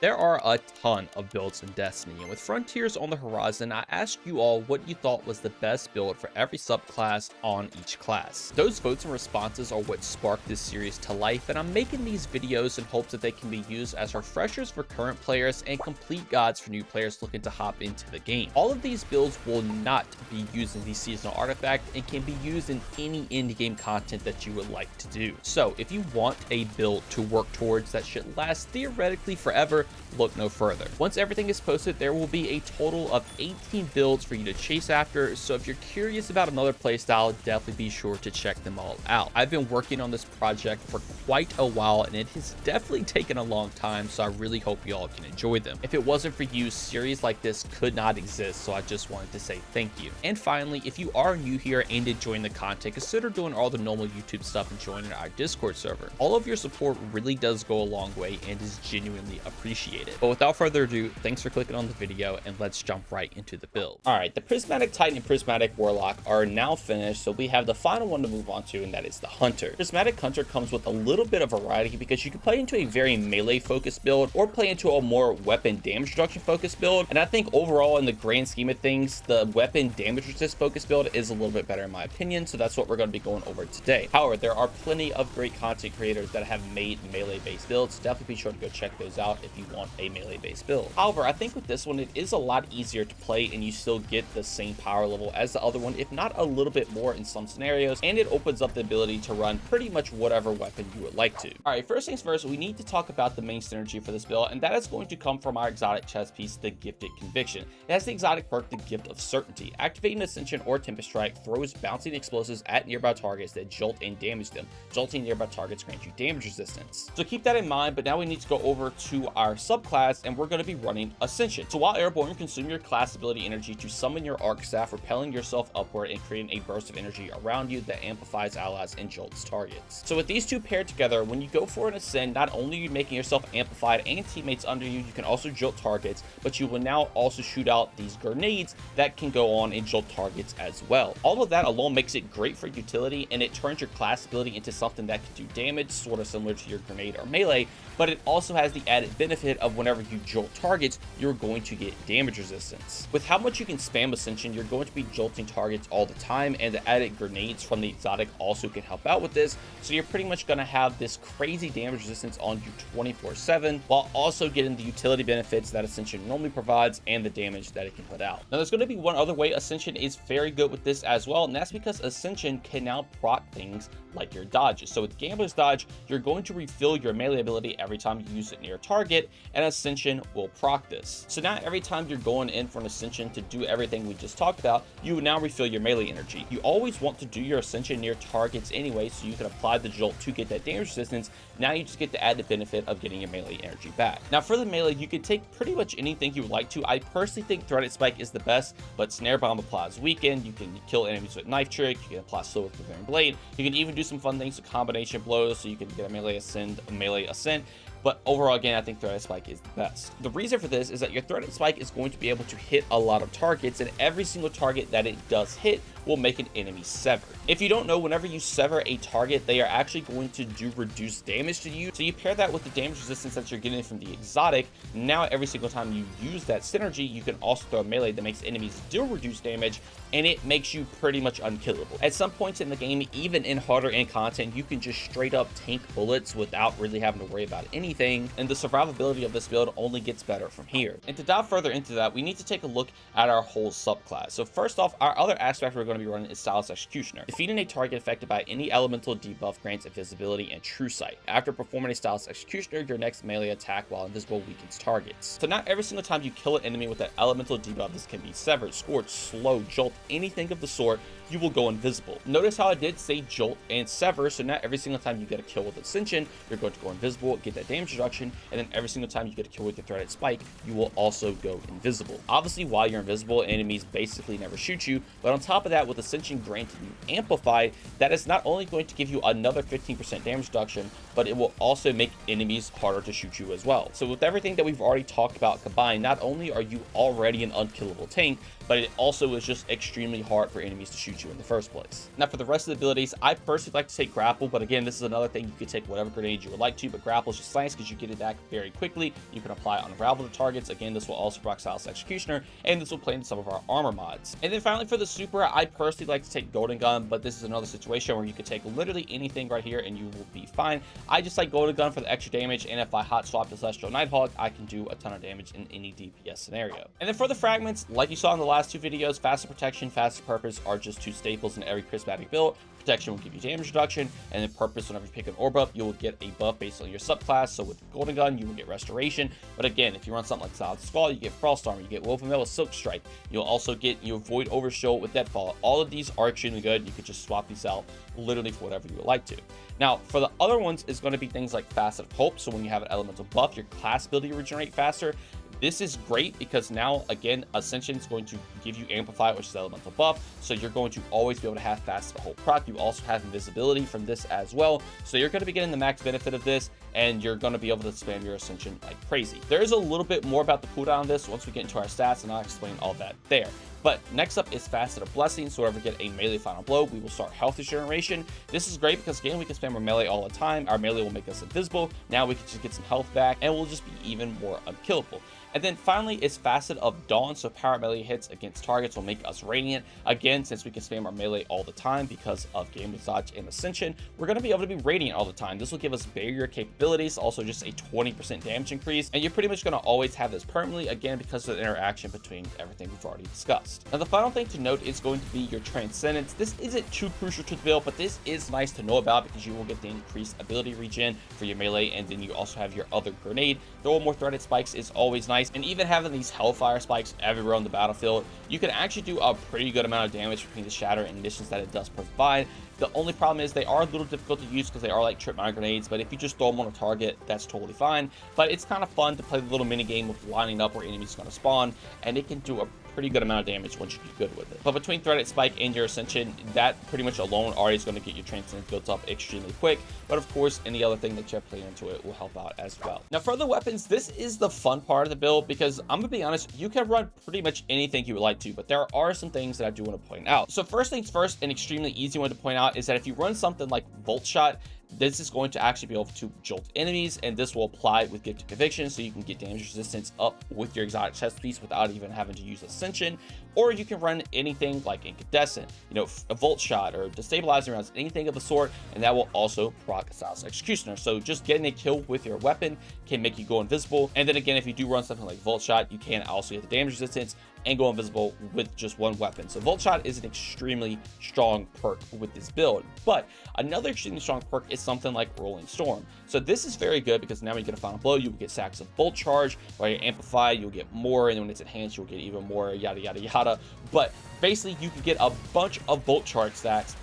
There are a ton of builds in Destiny, and with Frontiers on the horizon, I asked you all what you thought was the best build for every subclass on each class. Those votes and responses are what sparked this series to life, and I'm making these videos in hopes that they can be used as refreshers for current players and complete guides for new players looking to hop into the game. All of these builds will not be using the seasonal artifact and can be used in any endgame content that you would like to do. So if you want a build to work towards that should last theoretically forever, look no further. Once everything is posted, there will be a total of 18 builds for you to chase after, so if you're curious about another playstyle, definitely be sure to check them all out. I've been working on this project for quite a while, and it has definitely taken a long time, so I really hope you all can enjoy them. If it wasn't for you, series like this could not exist, so I just wanted to say thank you. And finally, if you are new here and enjoying the content, consider doing all the normal YouTube stuff and joining our Discord server. All of your support really does go a long way and is genuinely appreciated. But without further ado, thanks for clicking on the video, and let's jump right into the build. All right, the Prismatic Titan and Prismatic Warlock are now finished, so we have the final one to move on to, and that is the Hunter. Prismatic Hunter comes with a little bit of variety because you can play into a very melee focused build or play into a more weapon damage reduction focused build, and I think overall in the grand scheme of things, the weapon damage resist focused build is a little bit better in my opinion, so that's what we're going to be going over today. However, there are plenty of great content creators that have made melee based builds, so definitely be sure to go check those out if you want a melee based build. However, I think with this one, it is a lot easier to play and you still get the same power level as the other one, if not a little bit more in some scenarios, and it opens up the ability to run pretty much whatever weapon you would like to. All right, first things first, we need to talk about the main synergy for this build, and that is going to come from our exotic chest piece, the Gifted Conviction. It has the exotic perk, the Gift of Certainty. Activating Ascension or Tempest Strike throws bouncing explosives at nearby targets that jolt and damage them. Jolting nearby targets grants you damage resistance. So keep that in mind, but now we need to go over to our subclass, and we're going to be running Ascension. So while airborne, consume your class ability energy to summon your arc staff, repelling yourself upward and creating a burst of energy around you that amplifies allies and jolts targets. So with these two paired together, when you go for an ascend, not only are you making yourself amplified and teammates under you, you can also jolt targets, but you will now also shoot out these grenades that can go on and jolt targets as well. All of that alone makes it great for utility, and it turns your class ability into something that can do damage, sort of similar to your grenade or melee, but it also has the added benefit of whenever you jolt targets, you're going to get damage resistance. With how much you can spam Ascension, you're going to be jolting targets all the time, and the added grenades from the exotic also can help out with this, so you're pretty much going to have this crazy damage resistance on you 24/7 while also getting the utility benefits that Ascension normally provides and the damage that it can put out. Now there's going to be one other way Ascension is very good with this as well, and that's because Ascension can now proc things like your dodges. So with Gambler's Dodge, you're going to refill your melee ability every time you use it near a target, and Ascension will proc this. So now every time you're going in for an Ascension to do everything we just talked about, you will now refill your melee energy. You always want to do your Ascension near targets anyway, so you can apply the jolt to get that damage resistance. Now you just get the added benefit of getting your melee energy back. Now for the melee, you can take pretty much anything you would like to. I personally think Threaded Spike is the best, but Snare Bomb applies weaken. You can kill enemies with Knife Trick. You can apply slow with Quivering Blade. You can even do some fun things with combination blows, so you can get a melee ascend, a melee ascent. But overall, again, I think Threaded Spike is the best. The reason for this is that your Threaded Spike is going to be able to hit a lot of targets, and every single target that it does hit will make an enemy sever. If you don't know, whenever you sever a target, they are actually going to do reduced damage to you. So you pair that with the damage resistance that you're getting from the exotic. Now every single time you use that synergy, you can also throw a melee that makes enemies do reduce damage, and it makes you pretty much unkillable. At some points in the game, even in harder end content, you can just straight up tank bullets without really having to worry about anything, and the survivability of this build only gets better from here. And to dive further into that, we need to take a look at our whole subclass. So first off, our other aspect we're going to be running is Stylus Executioner. Defeating a target affected by any elemental debuff grants invisibility and true sight. After performing a Stylus Executioner, your next melee attack while invisible weakens targets. So not every single time you kill an enemy with that elemental debuff, this can be severed, scorched, slow, jolt, anything of the sort, you will go invisible. Notice how I did say jolt and sever, so not every single time you get a kill with Ascension, you're going to go invisible, get that damage reduction, and then every single time you get a kill with your Threaded Spike, you will also go invisible. Obviously, while you're invisible, enemies basically never shoot you, but on top of that, that with Ascension granting you Amplify, that is not only going to give you another 15% damage reduction, but it will also make enemies harder to shoot you as well. So with everything that we've already talked about combined, not only are you already an unkillable tank, but it also is just extremely hard for enemies to shoot you in the first place. Now for the rest of the abilities, I personally like to take Grapple, but again, this is another thing, you could take whatever grenade you would like to, but Grapple is just nice because you get it back very quickly. You can apply Unravel to targets. Again, this will also proc Silas Executioner, and this will play into some of our armor mods. And then finally for the super, I personally like to take Golden Gun, but this is another situation where you could take literally anything right here and you will be fine. I just like Golden Gun for the extra damage, and if I hot swap to Celestial Nighthawk, I can do a ton of damage in any DPS scenario. And then for the Fragments, like you saw in the last two videos, Faster Protection, Faster Purpose are just two staples in every Prismatic build. Protection will give you damage reduction, and then Purpose, whenever you pick an ore buff, you will get a buff based on your subclass. So with Golden Gun, you will get Restoration, but again, if you run something like Solid Skull, you get Frost Armor, you get Woven Metal with Silk Strike, you'll also get your Void Overshow with Deadfall. All of these are extremely good. You could just swap these out literally for whatever you would like to. Now for the other ones, is going to be things like Facet of Hope. So when you have an elemental buff, your class ability regenerate faster. This is great because now, again, Ascension is going to give you Amplify, which is elemental buff, so you're going to always be able to have Fast Hope proc. You also have Invisibility from this as well, so you're going to be getting the max benefit of this, and you're going to be able to spam your Ascension like crazy. There is a little bit more about the cooldown of this once we get into our stats, and I'll explain all that there. But next up is Facet of Blessing. So whenever we get a melee final blow, we will start health regeneration. This is great because again, we can spam our melee all the time. Our melee will make us invisible. Now we can just get some health back, and we'll just be even more unkillable. And then finally, it's Facet of Dawn. So power melee hits against targets will make us radiant. Again, since we can spam our melee all the time because of Game Dodge and Ascension, we're going to be able to be radiant all the time. This will give us barrier capabilities, also just a 20% damage increase. And you're pretty much going to always have this permanently, again, because of the interaction between everything we've already discussed. Now, the final thing to note is going to be your Transcendence. This isn't too crucial to the build, but this is nice to know about because you will get the increased ability regen for your melee, and then you also have your other grenade. Throwing more threaded spikes is always nice, and even having these Hellfire spikes everywhere on the battlefield, you can actually do a pretty good amount of damage between the shatter and missions that it does provide. The only problem is they are a little difficult to use because they are like trip mine grenades, but if you just throw them on a target, that's totally fine. But it's kind of fun to play the little mini game of lining up where enemies are going to spawn, and it can do a pretty good amount of damage once you do good with it. But between Threaded Spike and your Ascension, that pretty much alone already is going to get your Transcendence built up extremely quick. But of course, any other thing that you have played into it will help out as well. Now for the weapons, this is the fun part of the build because I'm going to be honest, you can run pretty much anything you would like to, but there are some things that I do want to point out. So first things first, an extremely easy one to point out is that if you run something like Volt Shot, this is going to actually be able to jolt enemies, and this will apply with Gift of Conviction, so you can get damage resistance up with your exotic chest piece without even having to use Ascension. Or you can run anything like Incandescent, you know, a Volt Shot or Destabilizing Rounds, anything of the sort, and that will also proc Silas Executioner. So just getting a kill with your weapon can make you go invisible. And then again, if you do run something like Volt Shot, you can also get the damage resistance and go invisible with just one weapon. So Volt Shot is an extremely strong perk with this build. But another extremely strong perk is something like Rolling Storm. So this is very good because now when you get a final blow, you will get stacks of Bolt Charge. While you amplify, you'll get more, and then when it's enhanced, you'll get even more, yada yada yada. But basically, you can get a bunch of Bolt Charge stacks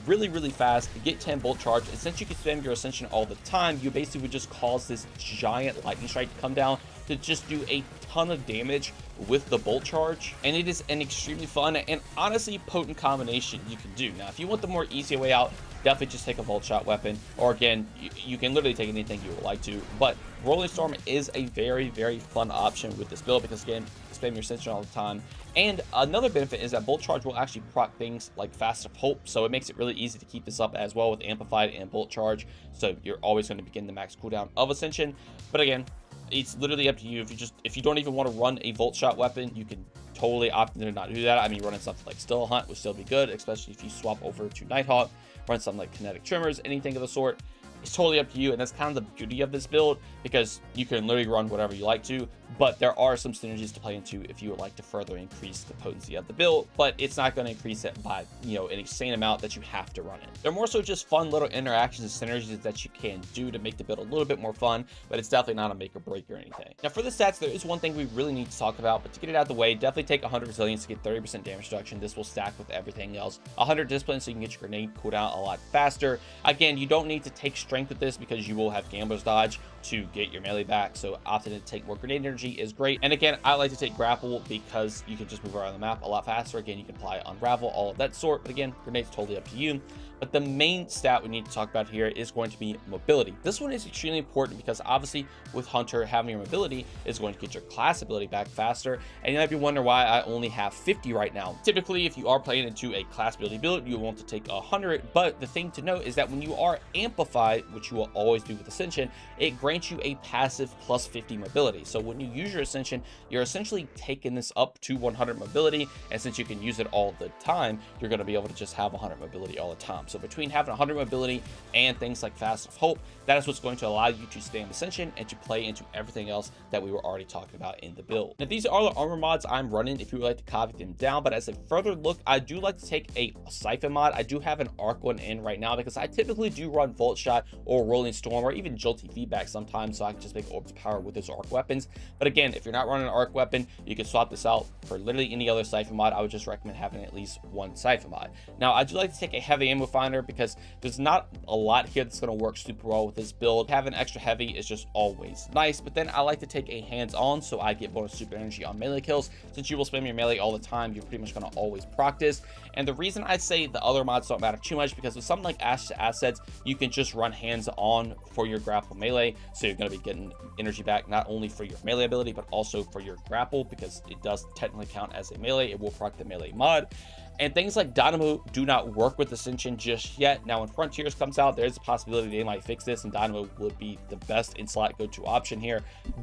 really fast, get 10 Bolt Charge, and since you can spam your Ascension all the time, you basically would just cause this giant lightning strike to come down to just do a ton of damage with the Bolt Charge, and it is an extremely fun and honestly potent combination you can do. Now if you want the more easy way out, definitely just take a Volt Shot weapon, or again, you can literally take anything you would like to, but Rolling Storm is a very fun option with this build because again, spam your Ascension all the time. And another benefit is that Bolt Charge will actually proc things like Fast of Hope, so it makes it really easy to keep this up as well with Amplified and Bolt Charge, so you're always going to begin the max cooldown of Ascension. But again, it's literally up to you. If you don't even want to run a Volt Shot weapon, you can totally opt to not do that. I mean, running something like Still Hunt would still be good, especially if you swap over to Nighthawk, run something like Kinetic Tremors, anything of the sort. It's totally up to you, and that's kind of the beauty of this build because you can literally run whatever you like to, but there are some synergies to play into if you would like to further increase the potency of the build, but it's not going to increase it by, you know, an insane amount that you have to run it. They're more so just fun little interactions and synergies that you can do to make the build a little bit more fun, but it's definitely not a make or break or anything. Now for the stats, there is one thing we really need to talk about, but to get it out of the way, definitely take 100 Resilience to get 30% damage reduction. This will stack with everything else. 100 Discipline so you can get your grenade cooldown a lot faster. Again, you don't need to take Strength with this because you will have Gambler's Dodge to get your melee back, so opting to take more grenade energy is great. And again, I like to take grapple because you can just move around the map a lot faster. Again, you can apply unravel, all of that sort, but again, grenade's totally up to you. But the main stat we need to talk about here is going to be mobility. This one is extremely important because obviously with Hunter, having your mobility is going to get your class ability back faster. And you might be wondering why I only have 50 right now. Typically, if you are playing into a class ability build, you want to take 100. But the thing to note is that when you are amplified, which you will always do with Ascension, it grants you a passive plus 50 mobility. So when you use your Ascension, you're essentially taking this up to 100 mobility. And since you can use it all the time, you're going to be able to just have 100 mobility all the time. So between having 100 mobility and things like Fast of Hope, that is what's going to allow you to spam Ascension and to play into everything else that we were already talking about in the build. Now, these are the armor mods I'm running if you would like to copy them down, but as a further look, I do like to take a Siphon mod. I do have an Arc one in right now because I typically do run Volt Shot or Rolling Storm or even Jolty Feedback sometimes, so I can just make Orbs power with those Arc weapons. But again, if you're not running an Arc weapon, you can swap this out for literally any other Siphon mod. I would just recommend having at least one Siphon mod. Now, I do like to take a heavy ammo finder because there's not a lot here that's going to work super well with this build. Having extra heavy is just always nice, but then I like to take a hands-on so I get bonus super energy on melee kills. Since you will spam your melee all the time, you're pretty much going to always proc this. And the reason I say the other mods don't matter too much because with something like Ash to Assets, you can just run hands-on for your grapple melee, so you're going to be getting energy back not only for your melee ability but also for your grapple, because it does technically count as a melee. It will proc the melee mod. And things like Dynamo do not work with Ascension just yet. Now, when Frontiers comes out, there's a possibility they might fix this, and Dynamo would be the best in-slot go-to option here.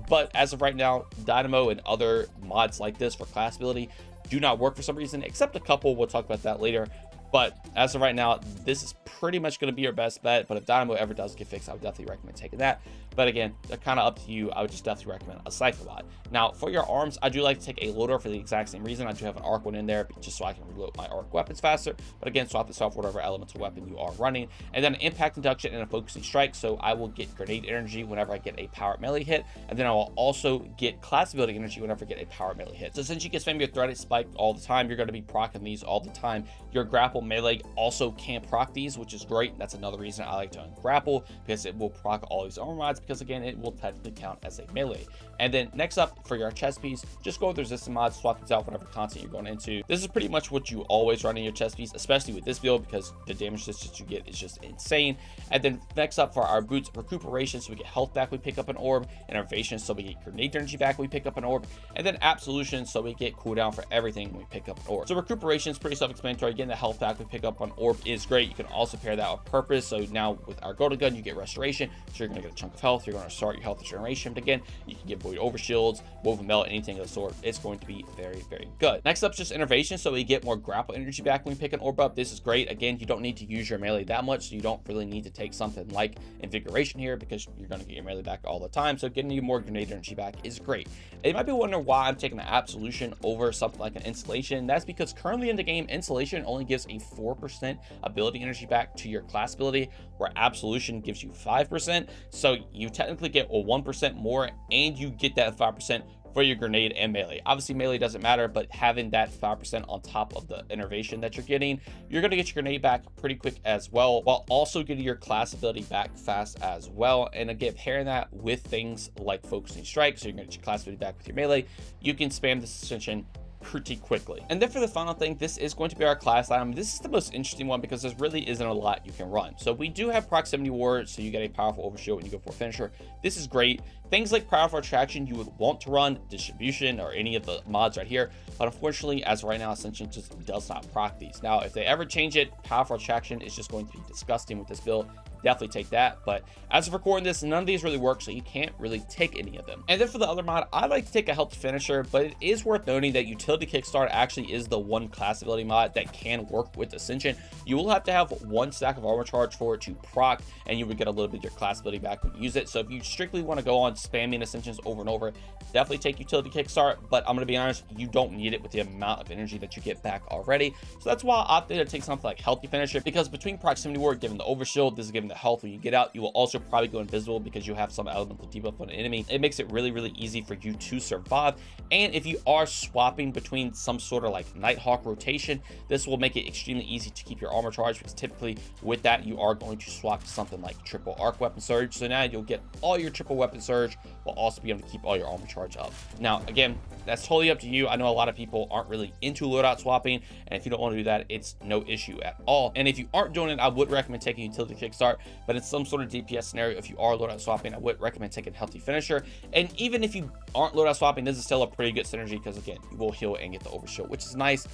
But as of right now, Dynamo and other mods like this for class ability do not work for some reason, except a couple. We'll talk about that later. But as of right now, this is pretty much going to be your best bet. But if Dynamo ever does get fixed, I would definitely recommend taking that. But again, they're kind of up to you. I would just definitely recommend a Siphon mod. Now, for your arms, I do like to take a loader for the exact same reason. I do have an arc one in there just so I can reload my arc weapons faster. But again, swap this off for whatever elemental weapon you are running. And then an impact induction and a focusing strike. So I will get grenade energy whenever I get a powered melee hit. And then I will also get class ability energy whenever I get a powered melee hit. So since you can spam your threaded spike all the time, you're going to be proccing these all the time. Your grapple melee also can proc these, which is great. That's another reason I like to grapple, because it will proc all these armor mods, because again, it will technically count as a melee. And then next up for your chest piece, just go with resistance mods, swap these out whatever content you're going into. This is pretty much what you always run in your chest piece, especially with this build, because the damage that you get is just insane. And then next up for our boots, recuperation, so we get health back, we pick up an orb, innervation, so we get grenade energy back, we pick up an orb, and then absolution, so we get cooldown for everything when we pick up an orb. So recuperation is pretty self-explanatory. Again, the health back we pick up on orb is great. You can also pair that with purpose. So now with our golden gun, you get restoration, so you're going to get a chunk of health. You're going to start your health regeneration. But again, you can get void over shields, woven melt, anything of the sort. It's going to be very, very good. Next up, just innervation, so we get more grapple energy back when we pick an orb up. This is great. Again, you don't need to use your melee that much, so you don't really need to take something like invigoration here, because you're going to get your melee back all the time. So getting you more grenade energy back is great. You might be wondering why I'm taking the absolution over something like an installation. That's because currently in the game, installation only gives a 4% ability energy back to your class ability, where absolution gives you 5%. So you technically get a 1% more, and you get that 5% for your grenade and melee. Obviously melee doesn't matter, but having that 5% on top of the innervation that you're getting, you're going to get your grenade back pretty quick as well, while also getting your class ability back fast as well. And again, pairing that with things like focusing strike, so you're going to get your class ability back with your melee, you can spam this extension pretty quickly. And then for the final thing, this is going to be our class item. This is the most interesting one because there really isn't a lot you can run. So we do have proximity ward, so you get a powerful overshield when you go for a finisher. This is great. Things like powerful attraction you would want to run, distribution, or any of the mods right here, but unfortunately as of right now, Ascension just does not proc these. Now if they ever change it, powerful attraction is just going to be disgusting with this build. Definitely take that, but as of recording this, none of these really work, so you can't really take any of them. And then for the other mod, I like to take a helped finisher, but it is worth noting that utility kickstart actually is the one class ability mod that can work with Ascension. You will have to have one stack of armor charge for it to proc, and you would get a little bit of your class ability back when you use it. So if you strictly want to go on spamming Ascensions over and over, definitely take utility kickstart, but I'm going to be honest, you don't need it with the amount of energy that you get back already. So that's why I opted to take something like healthy finisher, because between proximity ward giving the overshield, this is giving the health. When you get out, you will also probably go invisible because you have some elemental debuff on an enemy. It makes it really, really easy for you to survive. And if you are swapping between some sort of like Nighthawk rotation, this will make it extremely easy to keep your armor charged, because typically with that you are going to swap to something like triple arc weapon surge. So now you'll get all your triple weapon surge while also be able to keep all your armor charge up. Now again, that's totally up to you. I know a lot of people aren't really into loadout swapping, and if you don't want to do that, it's no issue at all. And if you aren't doing it, I would recommend taking utility kickstart, but in some sort of DPS scenario, if you are loadout swapping, I would recommend taking healthy finisher. And even if you aren't loadout swapping, this is still a pretty good synergy, because again, you will heal and get the overshield, which is nice.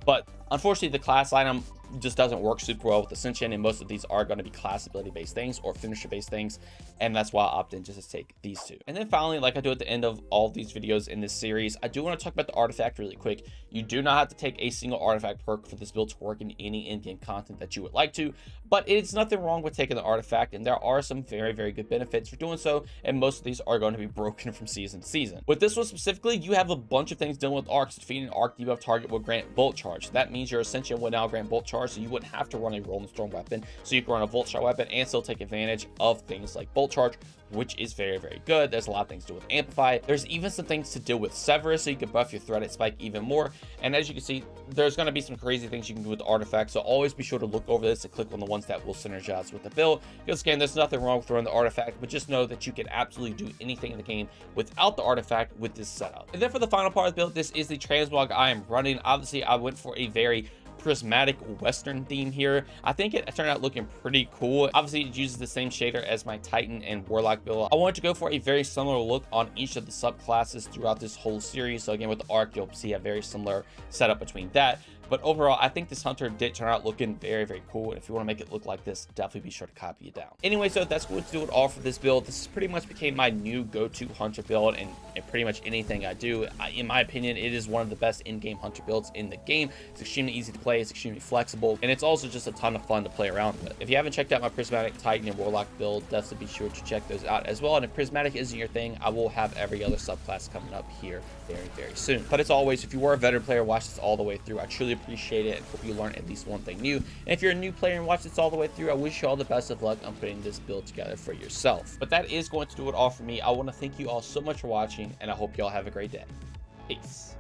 But unfortunately, the class item just doesn't work super well with Ascension, and most of these are going to be class ability based things or finisher based things, and that's why I opted in just to take these two. And then finally, like I do at the end of all of these videos in this series, I do want to talk about the artifact really quick. You do not have to take a single artifact perk for this build to work in any in-game content that you would like to, but it's nothing wrong with taking the artifact, and there are some very, very good benefits for doing so, and most of these are going to be broken from season to season. With this one specifically, you have a bunch of things dealing with arcs. Defeating an arc debuff target will grant bolt charge. That means your Ascension will now grant bolt charge, so you wouldn't have to run a Rolling Storm weapon, so you can run a Volt Shot weapon and still take advantage of things like bolt charge, which is very, very good. There's a lot of things to do with Amplify. There's even some things to do with Sever, so you can buff your threaded spike even more. And as you can see, there's going to be some crazy things you can do with the artifacts, so always be sure to look over this and click on the ones that will synergize with the build, because again, there's nothing wrong with throwing the artifact, but just know that you can absolutely do anything in the game without the artifact with this setup. And then for the final part of the build, this is the Transmog I am running. Obviously, I went for a very prismatic western theme here. I think it turned out looking pretty cool. Obviously, it uses the same shader as my Titan and Warlock build. I wanted to go for a very similar look on each of the subclasses throughout this whole series. So again, with the arc, you'll see a very similar setup between that. But overall, I think this hunter did turn out looking very, very cool. And if you want to make it look like this, definitely be sure to copy it down. Anyway, so that's going to do it all for this build. This pretty much became my new go-to hunter build, and pretty much anything I do. In my opinion, it is one of the best in-game hunter builds in the game. It's extremely easy to play, it's extremely flexible, and it's also just a ton of fun to play around with. If you haven't checked out my Prismatic Titan and Warlock build, definitely be sure to check those out as well. And if Prismatic isn't your thing, I will have every other subclass coming up here very, very soon. But as always, if you were a veteran player, watch this all the way through. I truly appreciate it and hope you learn at least one thing new. And if you're a new player and watch this all the way through, I wish you all the best of luck on putting this build together for yourself. But that is going to do it all for me. I want to thank you all so much for watching, and I hope you all have a great day. Peace.